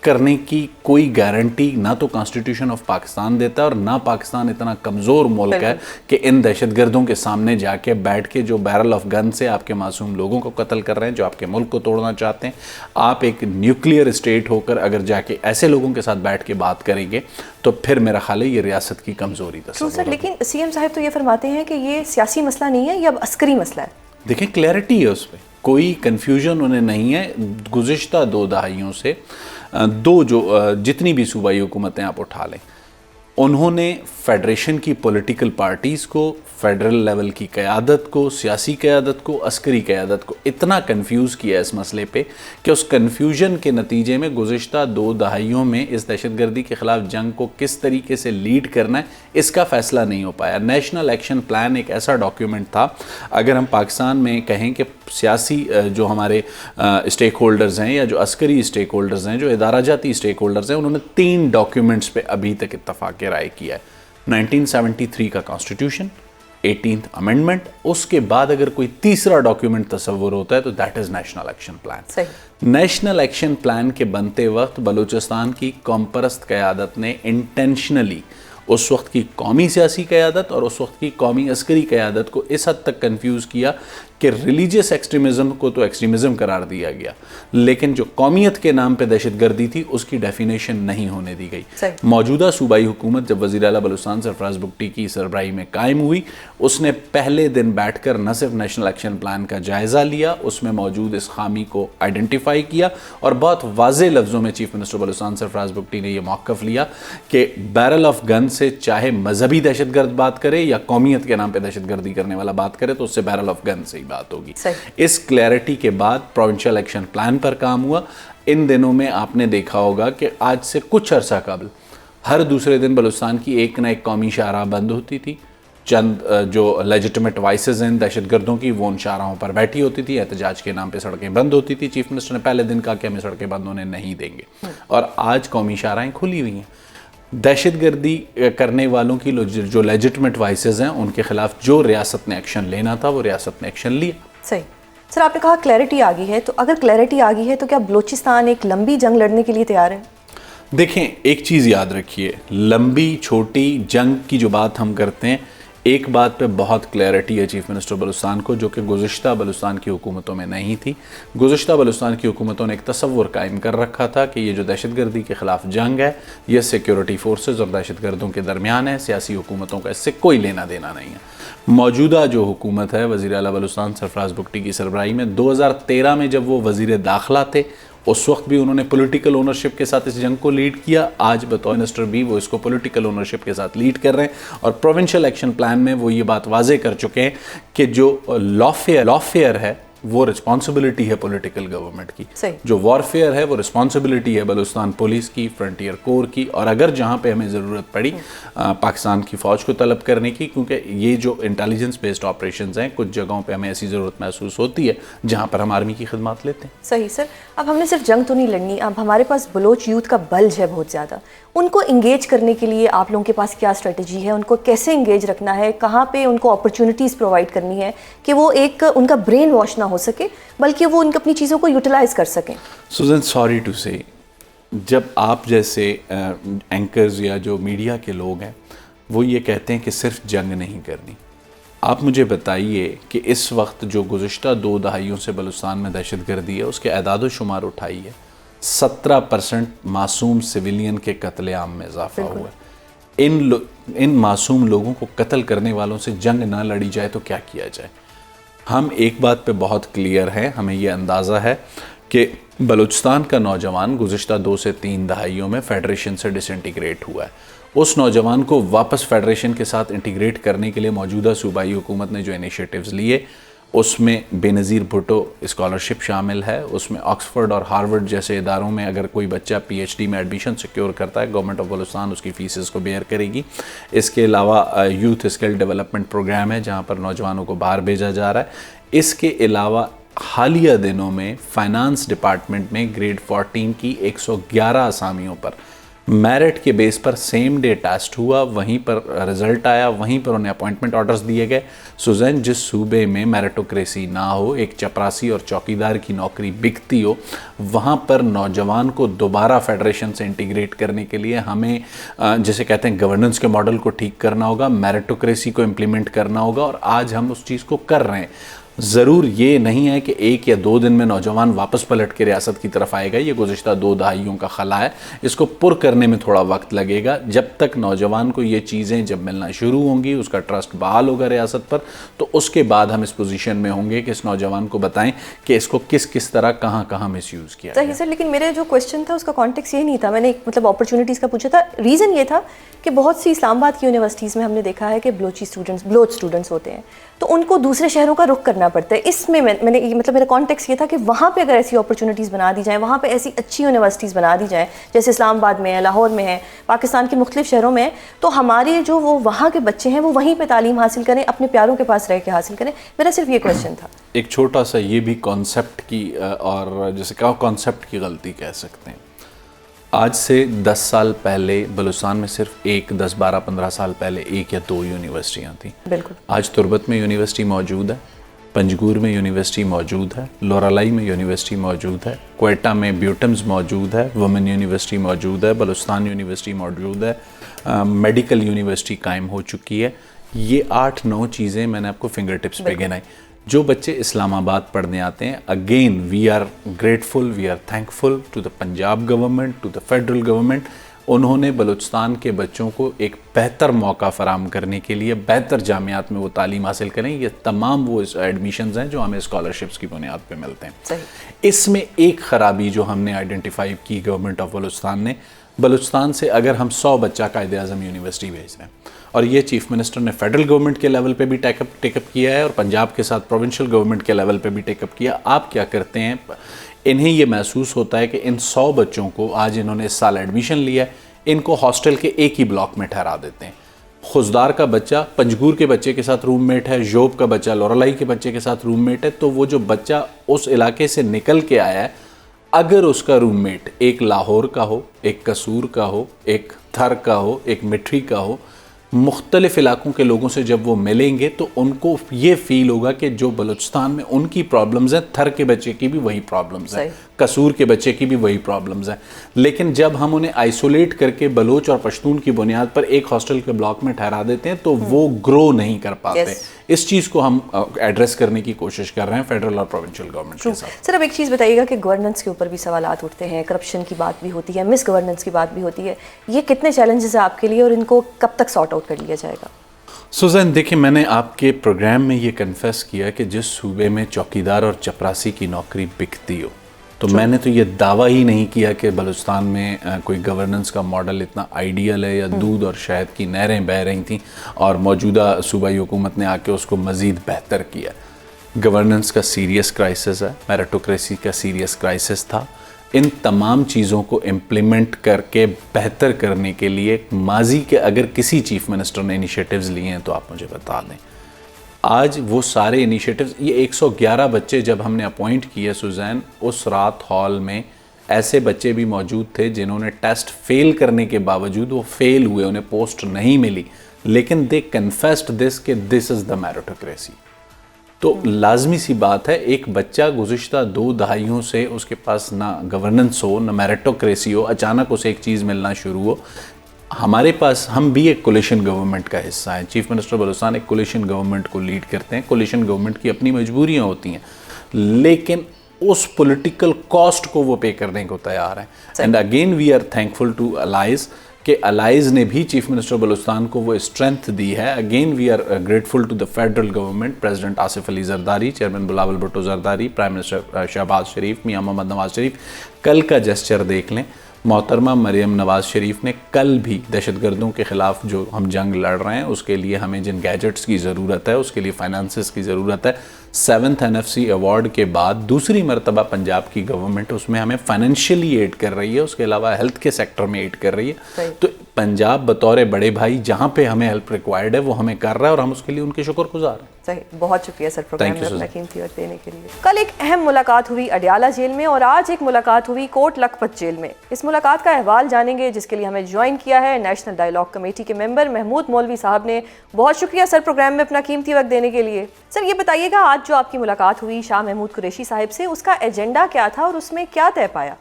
کرنے کی کوئی گارنٹی نہ تو کانسٹیٹیوشن آف پاکستان دیتا ہے اور نہ پاکستان اتنا کمزور ملک ہے کہ ان دہشت گردوں کے سامنے جا کے بیٹھ کے جو بیرل آف گن سے آپ کے معصوم لوگوں کو قتل کر رہے ہیں، جو آپ کے ملک کو توڑنا چاہتے ہیں، آپ ایک نیوکلیئر اسٹیٹ ہو کر اگر جا کے ایسے لوگوں کے ساتھ بیٹھ کے بات کریں گے تو پھر میرا خیال ہے یہ ریاست کی کمزوری تصور ہے. سر لیکن سی ایم صاحب تو یہ فرماتے ہیں کہ یہ سیاسی مسئلہ نہیں ہے، یہ اب عسکری مسئلہ ہے. دیکھیں، کلیئرٹی ہے اس پہ، کوئی کنفیوژن انہیں نہیں ہے. گزشتہ 2 دہائیوں سے جتنی بھی صوبائی حکومتیں آپ اٹھا لیں، انہوں نے فیڈریشن کی پولیٹیکل پارٹیز کو، فیڈرل لیول کی قیادت کو، سیاسی قیادت کو، عسکری قیادت کو اتنا کنفیوز کیا اس مسئلے پہ کہ اس کنفیوژن کے نتیجے میں گزشتہ 2 دہائیوں میں اس دہشت گردی کے خلاف جنگ کو کس طریقے سے لیڈ کرنا ہے اس کا فیصلہ نہیں ہو پایا. نیشنل ایکشن پلان ایک ایسا ڈاکیومنٹ تھا، اگر ہم پاکستان میں کہیں کہ سیاسی جو ہمارے اسٹیک ہولڈرز ہیں یا جو عسکری اسٹیک ہولڈرز ہیں، جو ادارہ جاتی اسٹیک ہولڈرز ہیں، انہوں نے 3 ڈاکیومنٹس پہ ابھی تک اتفاق رائے کیا ہے. 1973 کا کانسٹیٹیوشن، 18th امینڈمنٹ. اس کے بعد اگر کوئی تیسرا ڈاکیومنٹ تصور ہوتا ہے تو that is national action plan. National action plan کے بنتے وقت بلوچستان کی قوم پرست قیادت نے انٹینشنلی اس وقت کی قومی سیاسی قیادت اور اس وقت کی قومی عسکری قیادت کو اس حد تک کنفیوز کیا کہ ریلیجیس ایکسٹریمزم کو تو ایکسٹریمزم قرار دیا گیا, لیکن جو قومیت کے نام پہ دہشت گردی تھی اس کی ڈیفینیشن نہیں ہونے دی گئی. موجودہ صوبائی حکومت جب وزیر اعلیٰ بلوچستان سرفراز بگٹی کی سربراہی میں قائم ہوئی, اس نے پہلے دن بیٹھ کر نہ صرف نیشنل ایکشن پلان کا جائزہ لیا, اس میں موجود اس خامی کو آئیڈینٹیفائی کیا اور بہت واضح لفظوں میں چیف منسٹر بلوچستان سرفراز بگٹی نے یہ موقف لیا کہ بیرل آف گن سے چاہے مذہبی دہشت گرد بات کرے یا قومیت کے نام پہ دہشت گردی کرنے والا بات کرے تو اس سے بیرل آف گن سے ہی بات ہوگی. اس کلیئرٹی کے بعد پروونشل ایکشن پلان پر کام ہوا. ان دنوں میں آپ نے دیکھا ہوگا کہ آج سے کچھ عرصہ قبل ہر دوسرے دن بلوچستان کی ایک نہ ایک قومی شاہراہ بند ہوتی تھی. چند جو لیجٹمیٹ وائسز ہیں دہشت گردوں کی وہ ان شاہراہوں پر بیٹھی ہوتی تھی, احتجاج کے نام پہ سڑکیں بند ہوتی تھی. چیف منسٹر نے پہلے دن کہا کہ ہمیں سڑکیں بند ہونے نہیں دیں گے, اور آج قومی شاہراہیں کھلی ہوئی ہیں. دہشت گردی کرنے والوں کی جو لیجٹمیٹ وائسز ہیں ان کے خلاف جو ریاست نے ایکشن لینا تھا وہ ریاست نے ایکشن لیا. صحیح. سر آپ نے کہا کلیئرٹی آ گئی ہے, تو اگر کلیئرٹی آ گئی ہے تو کیا بلوچستان ایک لمبی جنگ لڑنے کے لیے تیار ہے؟ دیکھیں ایک چیز یاد رکھیے, لمبی چھوٹی جنگ کی جو بات ہم کرتے ہیں, ایک بات پہ بہت کلیئرٹی ہے چیف منسٹر بلوچستان کو جو کہ گزشتہ بلوچستان کی حکومتوں میں نہیں تھی. گزشتہ بلوچستان کی حکومتوں نے ایک تصور قائم کر رکھا تھا کہ یہ جو دہشت گردی کے خلاف جنگ ہے یہ سیکیورٹی فورسز اور دہشت گردوں کے درمیان ہے, سیاسی حکومتوں کا اس سے کوئی لینا دینا نہیں ہے. موجودہ جو حکومت ہے وزیر اعلیٰ بلوچستان سرفراز بگٹی کی سربراہی میں 2013 میں جب وہ وزیر داخلہ تھے اس وقت بھی انہوں نے پولیٹیکل اونرشپ کے ساتھ اس جنگ کو لیڈ کیا. آج بطور منسٹر بھی وہ اس کو پولیٹیکل اونرشپ کے ساتھ لیڈ کر رہے ہیں, اور پروونشل ایکشن پلان میں وہ یہ بات واضح کر چکے ہیں کہ جو لافیئر ہے وہ رسپانسبلٹی ہے پولیٹیکل گورنمنٹ کی, جو وارفیئر ہے وہ رسپانسبلٹی ہے بلوچستان پولیس کی, فرنٹیئر کور کی, اور اگر جہاں پہ ہمیں ضرورت پڑی پاکستان کی فوج کو طلب کرنے کی, کیونکہ یہ جو انٹیلیجنس بیسڈ آپریشنز ہیں کچھ جگہوں پہ ہمیں ایسی ضرورت محسوس ہوتی ہے جہاں پر ہم آرمی کی خدمات لیتے ہیں. صحیح سر. اب ہم نے صرف جنگ تو نہیں لڑنی, اب ہمارے پاس بلوچ یوتھ کا بلج ہے بہت زیادہ, ان کو انگیج کرنے کے لیے آپ لوگوں کے پاس کیا اسٹریٹجی ہے؟ ان کو کیسے انگیج رکھنا ہے؟ کہاں پہ ان کو اپرچونیٹیز پرووائڈ کرنی ہے کہ وہ ایک ان کا برین واش نہ ہو سکے بلکہ وہ ان کی اپنی چیزوں کو یوٹیلائز کر سکیں؟ سوزن سوری ٹو سے, جب آپ جیسے اینکرز یا جو میڈیا کے لوگ ہیں وہ یہ کہتے ہیں کہ صرف جنگ نہیں کرنی, آپ مجھے بتائیے کہ اس وقت جو گزشتہ 2 دہائیوں سے بلوچستان میں دہشت گردی ہے اس کے اعداد و شمار اٹھائیے, 17% معصوم سویلین کے قتل عام میں اضافہ ہوا ہے. ان معصوم لوگوں کو قتل کرنے والوں سے جنگ نہ لڑی جائے تو کیا کیا جائے؟ ہم ایک بات پہ بہت کلیئر ہیں, ہمیں یہ اندازہ ہے کہ بلوچستان کا نوجوان گزشتہ 2 سے 3 دہائیوں میں فیڈریشن سے ڈس انٹیگریٹ ہوا ہے. اس نوجوان کو واپس فیڈریشن کے ساتھ انٹیگریٹ کرنے کے لیے موجودہ صوبائی حکومت نے جو انیشیٹیوز لیے اس میں بے نظیر بھٹو اسکالرشپ شامل ہے, اس میں آکسفورڈ اور ہارورڈ جیسے اداروں میں اگر کوئی بچہ پی ایچ ڈی میں ایڈمیشن سیکیور کرتا ہے گورنمنٹ آف بلوچستان اس کی فیسز کو بیئر کرے گی. اس کے علاوہ یوتھ اسکل ڈیولپمنٹ پروگرام ہے جہاں پر نوجوانوں کو باہر بھیجا جا رہا ہے. اس کے علاوہ حالیہ دنوں میں فائنانس ڈپارٹمنٹ میں گریڈ 14 کی 111 اسامیوں پر میرٹ کے بیس پر سیم ڈے ٹیسٹ ہوا, وہیں پر رزلٹ آیا, وہیں پر انہیں اپوائنٹمنٹ آرڈرز دیے گئے. سوزین جس صوبے میں میرٹوکریسی نہ ہو, ایک چپراسی اور چوکیدار کی نوکری بکتی ہو, وہاں پر نوجوان کو دوبارہ فیڈریشن سے انٹیگریٹ کرنے کے لیے ہمیں جسے کہتے ہیں گورننس کے ماڈل کو ٹھیک کرنا ہوگا, میرٹوکریسی کو امپلیمنٹ کرنا ہوگا, اور آج ہم اس چیز کو کر رہے ہیں. ضرور یہ نہیں ہے کہ 1 یا 2 دن میں نوجوان واپس پلٹ کے ریاست کی طرف آئے گا, یہ گزشتہ 2 دہائیوں کا خلا ہے, اس کو پر کرنے میں تھوڑا وقت لگے گا. جب تک نوجوان کو یہ چیزیں جب ملنا شروع ہوں گی, اس کا ٹرسٹ بحال ہوگا ریاست پر, تو اس کے بعد ہم اس پوزیشن میں ہوں گے کہ اس نوجوان کو بتائیں کہ اس کو کس طرح کہاں مس یوز کیا. صحیح سر, لیکن میرے جو کویشچن تھا اس کا کانٹیکس یہ نہیں تھا, میں نے مطلب اپرچونیٹیز کا پوچھا تھا. ریزن یہ تھا کہ بہت سی اسلام آباد کی یونیورسٹیز میں ہم نے دیکھا ہے کہ بلوچ اسٹوڈنٹس ہوتے ہیں, تو ان کو دوسرے شہروں کا رخ کرنا پڑتا ہے. اس میں میں نے مطلب میرا کانٹیکس یہ تھا کہ وہاں پہ اگر ایسی اپرچونیٹیز بنا دی جائیں, وہاں پہ ایسی اچھی یونیورسٹیز بنا دی جائیں جیسے اسلام آباد میں ہے, لاہور میں ہے, پاکستان کے مختلف شہروں میں ہے, تو ہمارے جو وہ وہاں کے بچے ہیں وہ وہیں پہ تعلیم حاصل کریں, اپنے پیاروں کے پاس رہ کے حاصل کریں. میرا صرف یہ کویشچن تھا. ایک چھوٹا سا یہ بھی کانسیپٹ کی اور جیسے کہا کانسیپٹ کی غلطی کہہ سکتے ہیں. آج سے 10 سال پہلے بلوچستان میں صرف 10, 12, 15 سال پہلے 1 یا 2 یونیورسٹیاں تھیں. بالکل. آج تربت میں یونیورسٹی موجود ہے, پنجگور میں یونیورسٹی موجود ہے, لورالائی میں یونیورسٹی موجود ہے, کوئٹہ میں بیوٹمز موجود ہے, وومن یونیورسٹی موجود ہے, بلوچستان یونیورسٹی موجود ہے, میڈیکل یونیورسٹی قائم ہو چکی ہے. یہ 8-9 چیزیں میں نے آپ کو فنگر ٹپس پہ گنائی. جو بچے اسلام آباد پڑھنے آتے ہیں, again we are grateful, we are thankful to the Punjab government, to the federal government. انہوں نے بلوچستان کے بچوں کو ایک بہتر موقع فراہم کرنے کے لیے بہتر جامعات میں وہ تعلیم حاصل کریں. یہ تمام وہ ایڈمیشنز ہیں جو ہمیں اسکالرشپس کی بنیاد پہ ملتے ہیں. صحیح. اس میں ایک خرابی جو ہم نے آئیڈینٹیفائی کی گورنمنٹ آف بلوچستان نے, بلوچستان سے اگر ہم 100 بچہ قائد اعظم یونیورسٹی بھیج رہے ہیں, اور یہ چیف منسٹر نے فیڈرل گورنمنٹ کے لیول پہ بھی ٹیک اپ کیا ہے اور پنجاب کے ساتھ پروونشل گورنمنٹ کے لیول پہ بھی ٹیک اپ کیا. آپ کیا کرتے ہیں, انہیں یہ محسوس ہوتا ہے کہ ان 100 بچوں کو آج انہوں نے اس سال ایڈمیشن لیا ہے, ان کو ہاسٹل کے ایک ہی بلاک میں ٹھہرا دیتے ہیں. خزدار کا بچہ پنجگور کے بچے کے ساتھ روم میٹ ہے, جوب کا بچہ لورالائی کے بچے کے ساتھ روم میٹ ہے. تو وہ جو بچہ اس علاقے سے نکل کے آیا ہے, اگر اس کا روم میٹ ایک لاہور کا ہو, ایک قصور کا ہو, ایک تھر کا ہو, ایک مٹری کا ہو, مختلف علاقوں کے لوگوں سے جب وہ ملیں گے تو ان کو یہ فیل ہوگا کہ جو بلوچستان میں ان کی پرابلمز ہیں, تھر کے بچے کی بھی وہی پرابلمز ہیں, قصور کے بچے کی بھی وہی پرابلمز ہیں. لیکن جب ہم انہیں آئسولیٹ کر کے بلوچ اور پشتون کی بنیاد پر ایک ہاسٹل کے بلاک میں ٹھہرا دیتے ہیں تو وہ گرو نہیں کر پاتے. اس چیز کو ہم ایڈریس کرنے کی کوشش کر رہے ہیں فیڈرل اور پروونشل گورنمنٹ کے ساتھ. سر اب ایک چیز بتائیے گا کہ گورننس کے اوپر بھی سوالات اٹھتے ہیں, کرپشن کی بات بھی ہوتی ہے, مس گورننس کی بات بھی ہوتی ہے. یہ کتنے چیلنجز ہیں آپ کے لیے اور ان کو کب تک سارٹ آؤٹ کر لیا جائے گا؟ سوزین دیکھیں, میں نے آپ کے پروگرام میں یہ کنفیس کیا کہ جس صوبے میں چوکیدار اور چپراسی کی نوکری بکتی ہو, تو میں نے تو یہ دعویٰ ہی نہیں کیا کہ بلوچستان میں کوئی گورننس کا ماڈل اتنا آئیڈیل ہے یا دودھ اور شہد کی نہریں بہہ رہی تھیں اور موجودہ صوبائی حکومت نے آ کے اس کو مزید بہتر کیا. گورننس کا سیریس کرائسس ہے, میرٹوکریسی کا سیریس کرائسس تھا. ان تمام چیزوں کو امپلیمنٹ کر کے بہتر کرنے کے لیے ماضی کے اگر کسی چیف منسٹر نے انیشیٹیوز لیے ہیں تو آپ مجھے بتا دیں. آج وہ سارے انیشیٹیوز, یہ 111 بچے جب ہم نے اپوائنٹ کیے سوزین, اس رات ہال میں ایسے بچے بھی موجود تھے جنہوں نے ٹیسٹ فیل کرنے کے باوجود وہ فیل ہوئے, انہیں پوسٹ نہیں ملی, لیکن دے کنفیسڈ دس کہ دس از دا میرٹوکریسی. تو لازمی سی بات ہے, ایک بچہ گزشتہ 2 دہائیوں سے اس کے پاس نہ گورننس ہو نہ میرٹوکریسی ہو, اچانک اسے ایک چیز ملنا شروع ہو. ہمارے پاس, ہم بھی ایک کولیشن گورنمنٹ کا حصہ ہیں, چیف منسٹر بلوچستان ایک کولیشن گورنمنٹ کو لیڈ کرتے ہیں. کولیشن گورنمنٹ کی اپنی مجبوریاں ہوتی ہیں, لیکن اس پولیٹیکل کاسٹ کو وہ پے کرنے کو تیار ہیں. And again we are thankful to allies کہ الائز نے بھی چیف منسٹر بلوچستان کو وہ اسٹرینتھ دی ہے. Again we are grateful to the federal government, president Asif Ali Zardari, chairman Bilawal Bhutto Zardari, prime minister Shehbaz Sharif, Mian Muhammad Nawaz Sharif. کل کا جسچر دیکھ لیں, محترمہ مریم نواز شریف نے کل بھی دہشت گردوں کے خلاف جو ہم جنگ لڑ رہے ہیں اس کے لیے ہمیں جن گیجٹس کی ضرورت ہے, اس کے لیے فائنانسز کی ضرورت ہے, 7th NFC ایوارڈ کے بعد دوسری مرتبہ پنجاب کی گورنمنٹ اس میں ہمیں فائنینشلی ایڈ کر رہی ہے, اس کے علاوہ ہیلتھ کے سیکٹر میں ایڈ کر رہی ہے. تو پنجاب بطور بڑے بھائی جہاں پہ ہمیں ہیلپ ریکوائرڈ ہے وہ ہمیں کر رہا ہے اور ہم اس کے لیے ان کے شکر گزار ہیں. صحیح, بہت شکریہ سر پروگرام میں اپنا قیمتی وقت دینے کے لیے. کل ایک اہم ملاقات ہوئی اڈیالہ جیل میں اور آج ایک ملاقات ہوئی کوٹ لکھپت جیل میں. اس ملاقات کا احوال جانیں گے جس کے لیے ہمیں جوائن کیا ہے نیشنل ڈائیلاگ کمیٹی کے ممبر محمود مولوی صاحب نے. بہت شکریہ سر پروگرام میں اپنا قیمتی وقت دینے کے لیے. سر یہ بتائیے گا, آج جو آپ کی ملاقات ہوئی شاہ محمود قریشی صاحب سے, اس کا ایجنڈا کیا تھا اور اس میں کیا طے پایا؟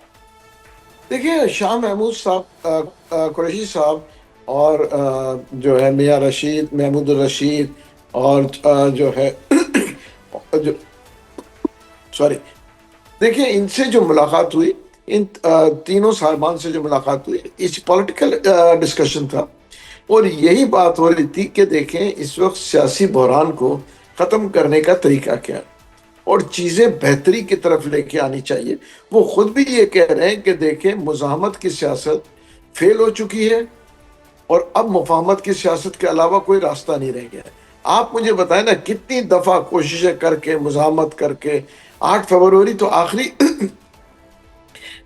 دیکھیں, شاہ محمود صاحب قریشی صاحب اور جو ہے میاں رشید, محمود الرشید اور جو ہے دیکھیں ان سے جو ملاقات ہوئی, ان تینوں صاحبان سے جو ملاقات ہوئی, اس پولیٹیکل ڈسکشن تھا اور یہی بات ہو رہی تھی کہ دیکھیں اس وقت سیاسی بحران کو ختم کرنے کا طریقہ کیا ہے اور چیزیں بہتری کی طرف لے کے آنی چاہیے. وہ خود بھی یہ کہہ رہے ہیں کہ دیکھیں مزاحمت کی سیاست فیل ہو چکی ہے اور اب مفاہمت کی سیاست کے علاوہ کوئی راستہ نہیں رہ گیا ہے. آپ مجھے بتائیں نا, کتنی دفعہ کوششیں کر کے مزاحمت کر کے 8 فروری تو آخری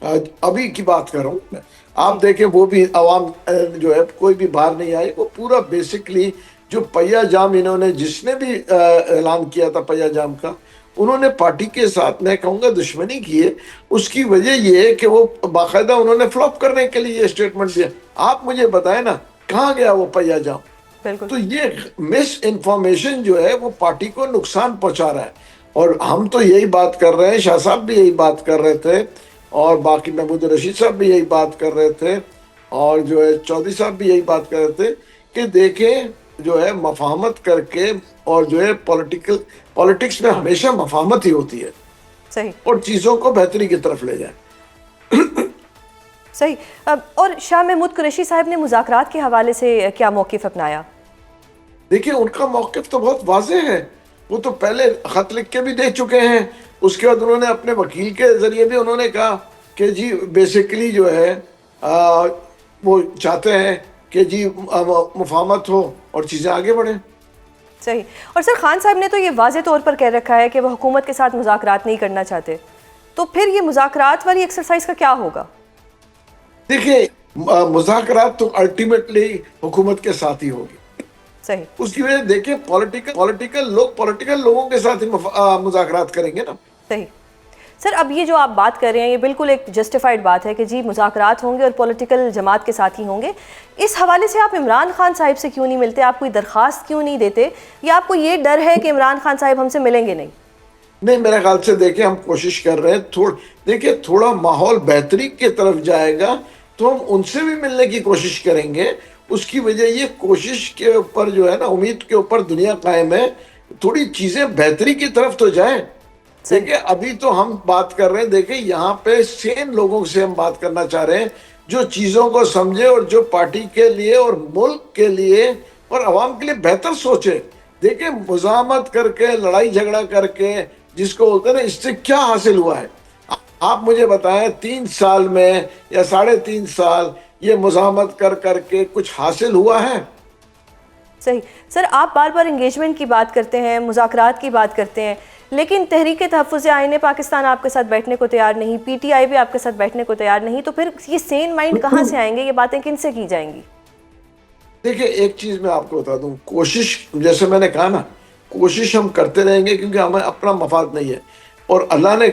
ابھی کی بات کر رہا ہوں میں, آپ دیکھیں وہ بھی عوام جو ہے کوئی بھی باہر نہیں آئے. وہ پورا بیسکلی جو پہیا جام انہوں نے, جس نے بھی اعلان کیا تھا پہیا جام کا, انہوں نے پارٹی کے ساتھ میں کہوں گا دشمنی کی ہے. اس کی وجہ یہ ہے کہ وہ باقاعدہ انہوں نے فلاپ کرنے کے لیے یہ اسٹیٹمنٹ دیا. آپ مجھے بتائیں نا کہاں گیا وہ پہیا جام؟ بالکل. تو یہ مس انفارمیشن جو ہے وہ پارٹی کو نقصان پہنچا رہا ہے. اور ہم تو یہی بات کر رہے ہیں, شاہ صاحب بھی یہی بات کر رہے تھے, اور باقی محمود رشید صاحب بھی یہی بات کر رہے تھے, اور جو ہے چودھری صاحب بھی یہی بات کر رہے تھے کہ دیکھیں جو ہے مفاہمت کر کے, اور جو ہے پولیٹکس میں ہمیشہ مفاہمت ہی ہوتی ہے, صحیح. اور چیزوں کو بہتری کی طرف لے جائیں. صحیح. اور شاہ محمود قریشی صاحب نے مذاکرات کے حوالے سے کیا موقف اپنایا؟ دیکھیں ان کا موقف تو بہت واضح ہے. وہ تو پہلے خط لکھ کے بھی دے چکے ہیں, اس کے بعد انہوں نے اپنے وکیل کے ذریعے بھی انہوں نے کہا کہ جی بیسیکلی جو ہے وہ چاہتے ہیں کہ جی مفاہمت ہو اور چیزیں آگے بڑھیں. صحیح. اور سر خان صاحب نے تو یہ واضح طور پر کہہ رکھا ہے کہ وہ حکومت کے ساتھ مذاکرات نہیں کرنا چاہتے, تو پھر یہ مذاکرات والی ایکسرسائز کا کیا ہوگا؟ دیکھیں مذاکرات تو الٹیمیٹلی حکومت کے ساتھ ہی ہوگی. صحیح. اس کی وجہ دیکھیں پولیٹیکل لوگوں کے ساتھ ہی مذاکرات کریں گے نا. صحیح. سر اب یہ جو آپ بات کر رہے ہیں یہ بالکل ایک جسٹیفائڈ بات ہے کہ جی مذاکرات ہوں گے اور پولیٹیکل جماعت کے ساتھ ہی ہوں گے. اس حوالے سے آپ عمران خان صاحب سے کیوں نہیں ملتے؟ آپ کوئی درخواست کیوں نہیں دیتے؟ یا آپ کو یہ ڈر ہے کہ عمران خان صاحب ہم سے ملیں گے نہیں؟ نہیں, میرے خیال سے دیکھیں ہم کوشش کر رہے ہیں, دیکھیں تھوڑا ماحول بہتری کی طرف جائے گا تو ہم ان سے بھی ملنے کی کوشش کریں گے. اس کی وجہ یہ کوشش کے اوپر جو ہے نا, امید کے اوپر دنیا قائم ہے. تھوڑی چیزیں بہتری کی طرف تو جائیں. دیکھیں ابھی تو ہم بات کر رہے ہیں, دیکھیں یہاں پہ سین لوگوں سے ہم بات کرنا چاہ رہے ہیں جو چیزوں کو سمجھے اور جو پارٹی کے لیے اور ملک کے لیے اور عوام کے لیے بہتر سوچے. دیکھیں مزاحمت کر کے, لڑائی جھگڑا کر کے, جس کو بولتے ہیں نا, اس سے کیا حاصل ہوا ہے؟ آپ مجھے بتائیں 3 سال میں یا 3.5 سال یہ مزاحمت کر کے کچھ حاصل ہوا ہے؟ صحیح. سر آپ بار بار انگیجمنٹ کی بات کرتے ہیں, مذاکرات کی بات کرتے ہیں, لیکن تحریک تحفظ آئین پاکستان آپ کے ساتھ بیٹھنے کو تیار نہیں, پی ٹی آئی بھی آپ کے ساتھ بیٹھنے کو تیار نہیں, تو پھر یہ سین مائنڈ کہاں سے آئیں گے؟ یہ باتیں کن سے کی جائیں گی؟ دیکھیں ایک چیز میں آپ کو بتا دوں, کوشش جیسے میں نے کہا نا, کوشش ہم کرتے رہیں گے کیونکہ ہمیں اپنا مفاد نہیں ہے, اور اللہ نے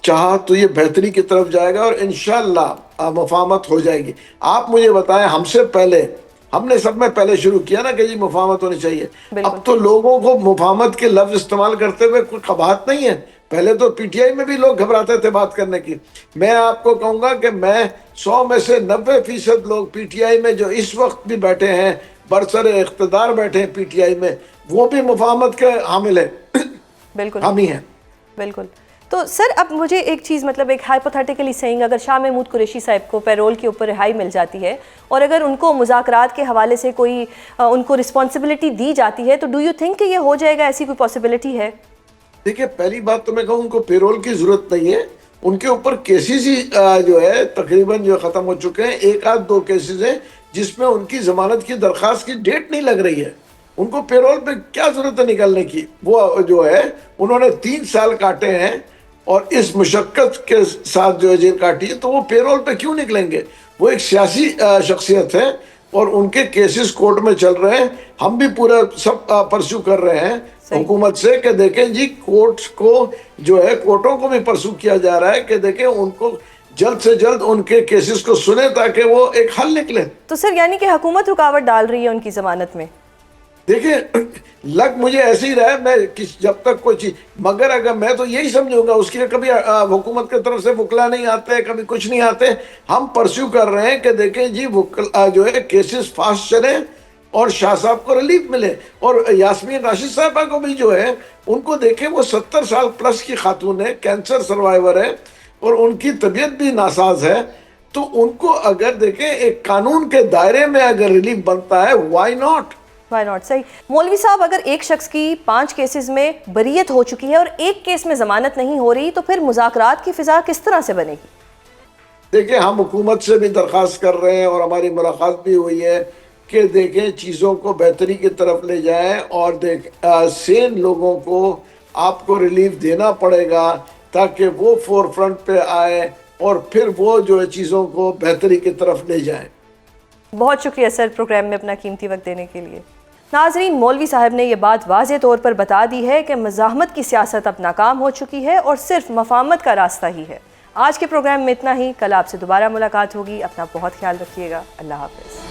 چاہا تو یہ بہتری کی طرف جائے گا اور انشاءاللہ مفاہمت ہو جائے گی. آپ مجھے بتائیں ہم سے پہلے, ہم نے سب میں پہلے شروع کیا نا کہ جی مفاہمت ہونی چاہیے. اب تو لوگوں کو مفاہمت کے لفظ استعمال کرتے ہوئے کوئی قباحت نہیں ہے. پہلے تو پی ٹی آئی میں بھی لوگ گھبراتے تھے بات کرنے کی. میں آپ کو کہوں گا کہ میں 100 میں سے 90% لوگ پی ٹی آئی میں جو اس وقت بھی بیٹھے ہیں, برسر اقتدار بیٹھے ہیں پی ٹی آئی میں, وہ بھی مفاہمت کے حامل ہیں. بالکل ہم ہی ہیں. بالکل. تو سر اب مجھے ایک چیز, مطلب ایک ہائپوتھیٹیکلی سینگ, اگر شاہ محمود قریشی صاحب کو پیرول کے اوپر رہائی مل جاتی ہے اور اگر ان کو مذاکرات کے حوالے سے کوئی ان کو رسپانسبلٹی دی جاتی ہے, تو ڈو یو تھنک کہ یہ ہو جائے گا؟ ایسی کوئی پاسبلٹی ہے؟ دیکھیں پہلی بات تو میں کہوں ان کو پیرول کی ضرورت نہیں ہے. ان کے اوپر کیسز ہی جو ہے تقریباً جو ختم ہو چکے ہیں. 1-2 کیسز ہیں جس میں ان کی ضمانت کی درخواست کی ڈیٹ نہیں لگ رہی ہے. ان کو پیرول پہ کیا ضرورت ہے نکلنے کی؟ وہ جو ہے انہوں نے 3 سال کاٹے ہیں اور اس مشقت کے ساتھ جو ہے جیل کاٹی ہے, تو وہ پیرول پہ کیوں نکلیں گے؟ وہ ایک سیاسی شخصیت ہے اور ان کے کیسز کورٹ میں چل رہے ہیں. ہم بھی پورا سب پرسو کر رہے ہیں حکومت سے کہ دیکھیں جی کورٹ کو جو ہے, کورٹوں کو بھی پرسو کیا جا رہا ہے کہ دیکھیں ان کو جلد سے جلد ان کے کیسز کو سنیں تاکہ وہ ایک حل نکلے. تو سر یعنی کہ حکومت رکاوٹ ڈال رہی ہے ان کی ضمانت میں؟ دیکھیں لگ مجھے ایسے ہی رہا ہے, میں جب تک کوئی چیز, مگر اگر میں تو یہی سمجھوں گا, اس کی کبھی حکومت کی طرف سے وکلا نہیں آتے, کبھی کچھ نہیں آتے. ہم پرسیو کر رہے ہیں کہ دیکھیں جی جو ہے کیسز فاسٹ چلیں اور شاہ صاحب کو ریلیف ملے, اور یاسمین راشد صاحبہ کو بھی جو ہے ان کو دیکھیں, وہ 70 سال پلس کی خاتون ہے, کینسر سروائیور ہے اور ان کی طبیعت بھی ناساز ہے. تو ان کو اگر دیکھیں ایک قانون کے دائرے میں اگر ریلیف بنتا ہے, وائی ناٹ؟ Y not. صحیح. مولوی صاحب اگر ایک شخص کی 5 کیسز میں بریت ہو چکی ہے اور ایک کیس میں ضمانت نہیں ہو رہی, تو پھر مذاکرات کی فضا کس طرح سے بنے گی؟ دیکھیں ہم حکومت سے بھی درخواست کر رہے ہیں اور ہماری ملاقات بھی ہوئی ہے کہ دیکھیں چیزوں کو بہتری کی طرف لے جائیں, اور سین لوگوں کو آپ کو ریلیف دینا پڑے گا تاکہ وہ فور فرنٹ پہ آئے اور پھر وہ جو ہے چیزوں کو بہتری کی طرف لے جائیں. بہت شکریہ سر پروگرام میں اپنا قیمتی وقت دینے کے لیے. ناظرین، مولوی صاحب نے یہ بات واضح طور پر بتا دی ہے کہ مزاحمت کی سیاست اب ناکام ہو چکی ہے اور صرف مفاہمت کا راستہ ہی ہے۔ آج کے پروگرام میں اتنا ہی، کل آپ سے دوبارہ ملاقات ہوگی۔ اپنا بہت خیال رکھیے گا۔ اللہ حافظ۔